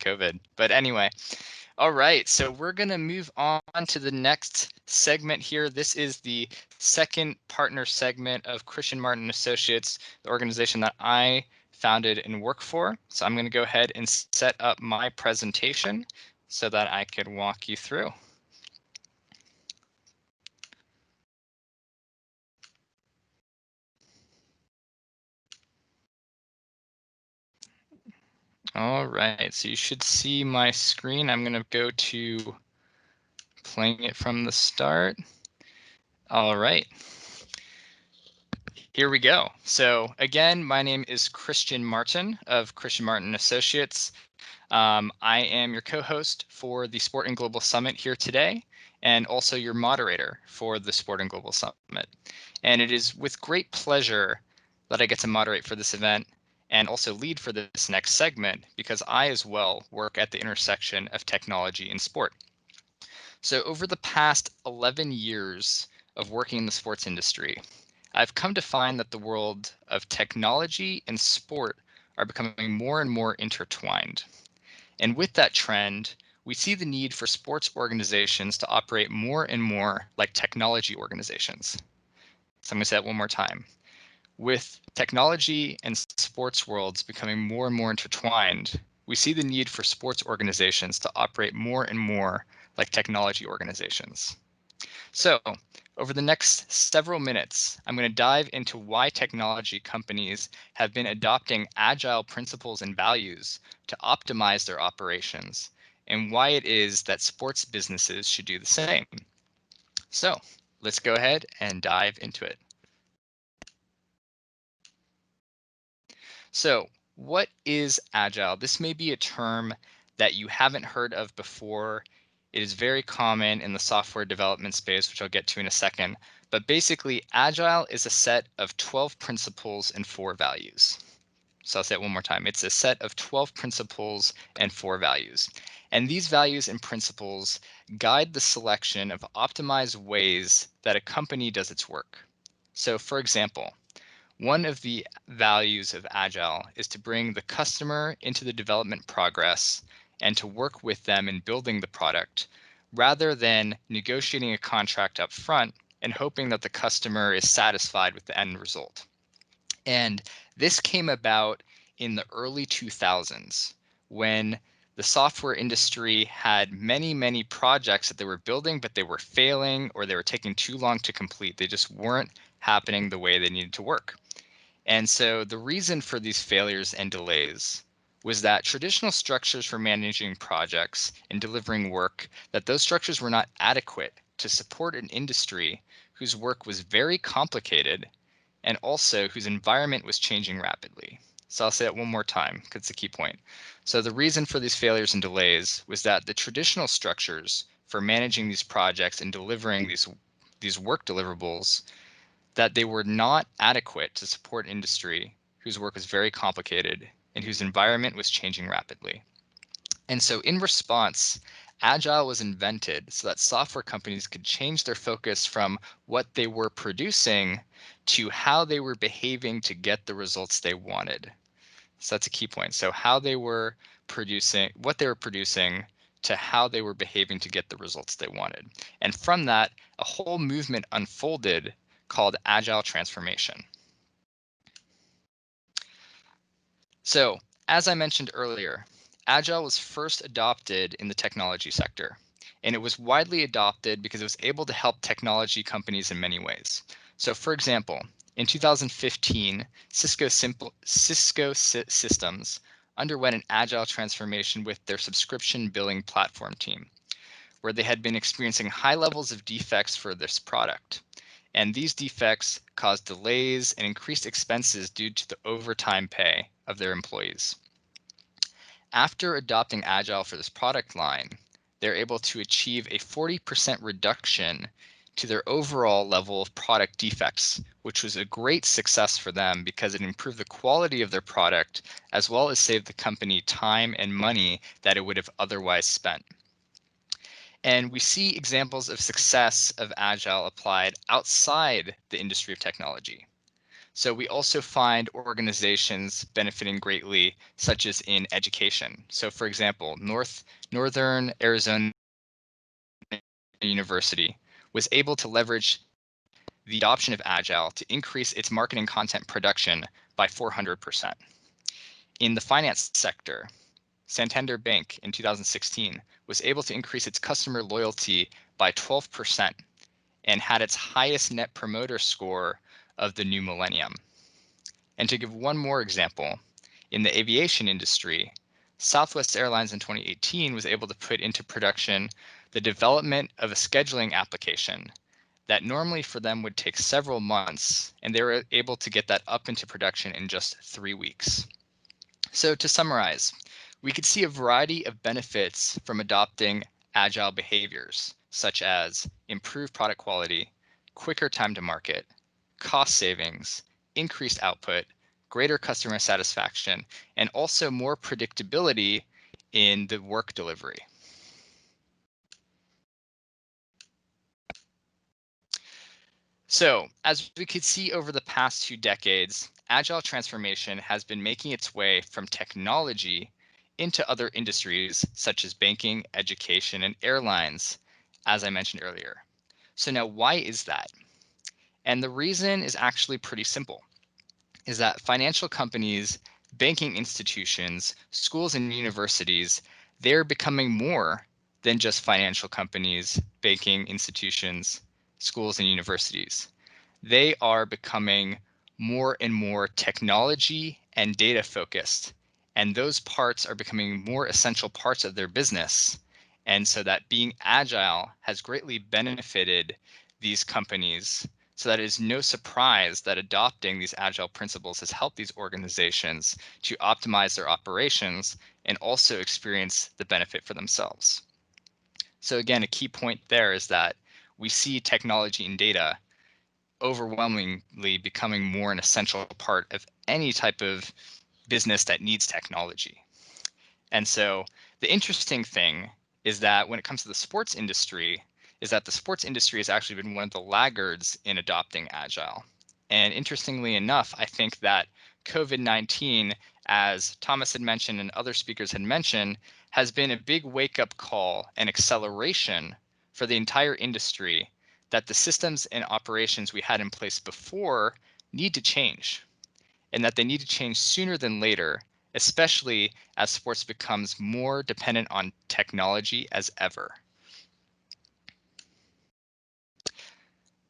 COVID. But anyway, all right, so we're going to move on to the next segment here. This is the second partner segment of Christian Marting Associates, the organization that I founded and work for. So I'm going to go ahead and set up my presentation so that I can walk you through. All right, so you should see my screen. I'm going to go to playing it from the start. All right. Here we go. So again, my name is Christian Marting of Christian Marting Associates. I am your co-host for the SportIn Global Summit here today, and also your moderator for the SportIn Global Summit. And it is with great pleasure that I get to moderate for this event and also lead for this next segment, because I as well work at the intersection of technology and sport. So over the past 11 years of working in the sports industry, I've come to find that the world of technology and sport are becoming more and more intertwined. And with that trend, we see the need for sports organizations to operate more and more like technology organizations. So I'm going to say that one more time. With technology and sports worlds becoming more and more intertwined, we see the need for sports organizations to operate more and more like technology organizations. So over the next several minutes, I'm going to dive into why technology companies have been adopting agile principles and values to optimize their operations, and why it is that sports businesses should do the same. So let's go ahead and dive into it. So what is Agile? This may be a term that you haven't heard of before. It is very common in the software development space, which I'll get to in a second. But basically, Agile is a set of 12 principles and 4 values. So I'll say it one more time. It's a set of 12 principles and 4 values. And these values and principles guide the selection of optimized ways that a company does its work. So for example, one of the values of Agile is to bring the customer into the development progress and to work with them in building the product, rather than negotiating a contract up front and hoping that the customer is satisfied with the end result. And this came about in the early 2000s, when the software industry had many, many projects that they were building, but they were failing or they were taking too long to complete. They just weren't happening the way they needed to work. And so the reason for these failures and delays was that traditional structures for managing projects and delivering work, that those structures were not adequate to support an industry whose work was very complicated and also whose environment was changing rapidly. So I'll say that one more time because it's a key point. So the reason for these failures and delays was that the traditional structures for managing these projects and delivering these work deliverables, that they were not adequate to support industry whose work was very complicated and whose environment was changing rapidly. And so in response, Agile was invented so that software companies could change their focus from what they were producing to how they were behaving to get the results they wanted. So that's a key point. So how they were producing, what they were producing, to how they were behaving to get the results they wanted. And from that, a whole movement unfolded called Agile transformation. So, as I mentioned earlier, Agile was first adopted in the technology sector, and it was widely adopted because it was able to help technology companies in many ways. So, for example, in 2015, Cisco Systems underwent an Agile transformation with their subscription billing platform team, where they had been experiencing high levels of defects for this product. And these defects caused delays and increased expenses due to the overtime pay of their employees. After adopting Agile for this product line, they're able to achieve a 40% reduction to their overall level of product defects, which was a great success for them because it improved the quality of their product as well as saved the company time and money that it would have otherwise spent. And we see examples of success of Agile applied outside the industry of technology. So we also find organizations benefiting greatly, such as in education. So for example, Northern Arizona University was able to leverage the adoption of Agile to increase its marketing content production by 400%. In the finance sector, Santander Bank in 2016 was able to increase its customer loyalty by 12% and had its highest net promoter score of the new millennium. And to give one more example, in the aviation industry, Southwest Airlines in 2018 was able to put into production the development of a scheduling application that normally for them would take several months, and they were able to get that up into production in just 3 weeks. So to summarize, we could see a variety of benefits from adopting agile behaviors, such as improved product quality, quicker time to market, cost savings, increased output, greater customer satisfaction, and also more predictability in the work delivery. So, as we could see over the past 2 decades, agile transformation has been making its way from technology into other industries such as banking, education, and airlines, as I mentioned earlier. So now why is that? And the reason is actually pretty simple, is that financial companies, banking institutions, schools and universities, they're becoming more than just financial companies, banking institutions, schools and universities. They are becoming more and more technology and data focused. And those parts are becoming more essential parts of their business. And so that being agile has greatly benefited these companies. So that it is no surprise that adopting these agile principles has helped these organizations to optimize their operations and also experience the benefit for themselves. So again, a key point there is that we see technology and data overwhelmingly becoming more an essential part of any type of business that needs technology. And so the interesting thing is that when it comes to the sports industry, is that the sports industry has actually been one of the laggards in adopting Agile. And interestingly enough, I think that COVID-19, as Thomas had mentioned and other speakers had mentioned, has been a big wake-up call and acceleration for the entire industry that the systems and operations we had in place before need to change, and that they need to change sooner than later, especially as sports becomes more dependent on technology as ever.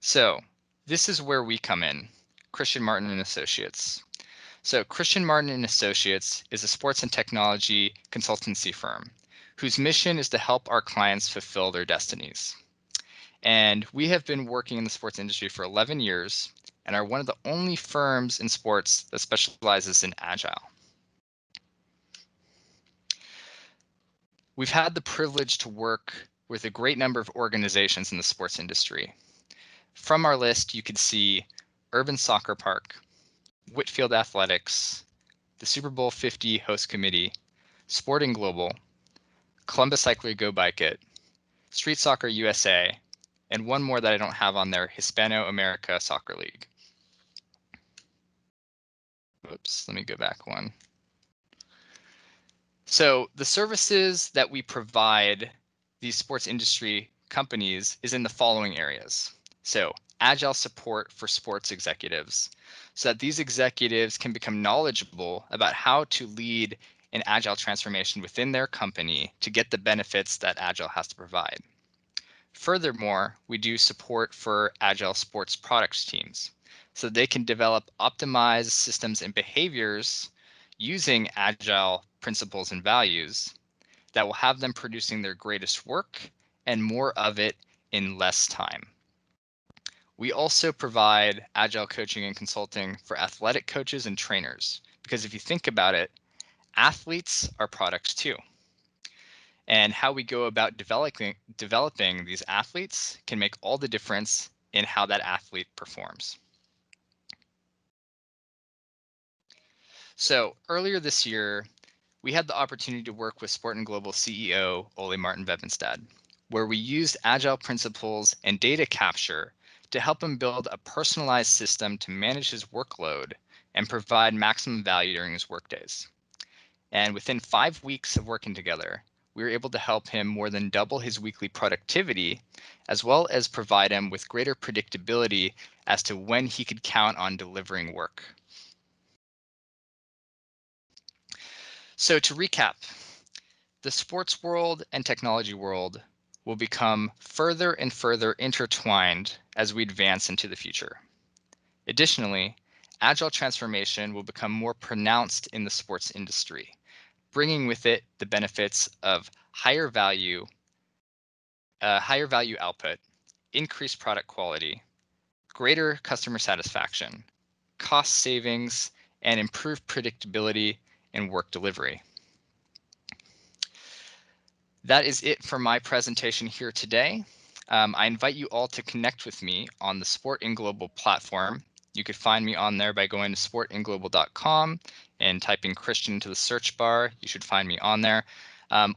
So this is where we come in, Christian Marting and Associates. So Christian Marting and Associates is a sports and technology consultancy firm whose mission is to help our clients fulfill their destinies. And we have been working in the sports industry for 11 years and are one of the only firms in sports that specializes in Agile. We've had the privilege to work with a great number of organizations in the sports industry. From our list, you could see Urban Soccer Park, Whitfield Athletics, the Super Bowl 50 host committee, SportIn Global, Columbus Cycler Go Bike It, Street Soccer USA, and one more that I don't have on there, Hispano America Soccer League. Oops, let me go back one. So the services that we provide these sports industry companies is in the following areas. So agile support for sports executives, so that these executives can become knowledgeable about how to lead an agile transformation within their company to get the benefits that agile has to provide. Furthermore, we do support for agile sports products teams, so they can develop optimized systems and behaviors using agile principles and values that will have them producing their greatest work and more of it in less time. We also provide agile coaching and consulting for athletic coaches and trainers, because if you think about it, athletes are products too. And how we go about developing these athletes can make all the difference in how that athlete performs. So earlier this year, we had the opportunity to work with SportIn Global CEO Ole Martin Vebenstad, where we used agile principles and data capture to help him build a personalized system to manage his workload and provide maximum value during his workdays. And within 5 weeks of working together, we were able to help him more than double his weekly productivity, as well as provide him with greater predictability as to when he could count on delivering work. So to recap, the sports world and technology world will become further and further intertwined as we advance into the future. Additionally, agile transformation will become more pronounced in the sports industry, bringing with it the benefits of higher value output, increased product quality, greater customer satisfaction, cost savings, and improved predictability in work delivery. That is it for my presentation here today. I invite you all to connect with me on the SportIn Global platform. You could find me on there by going to sportinglobal.com and typing Christian into the search bar. You should find me on there.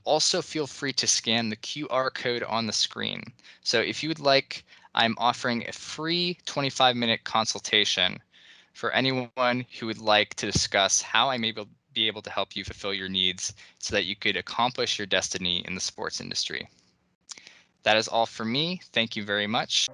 Also, feel free to scan the QR code on the screen. So if you would like, I'm offering a free 25-minute consultation for anyone who would like to discuss how I may be able to help you fulfill your needs so that you could accomplish your destiny in the sports industry. That is all for me. Thank you very much.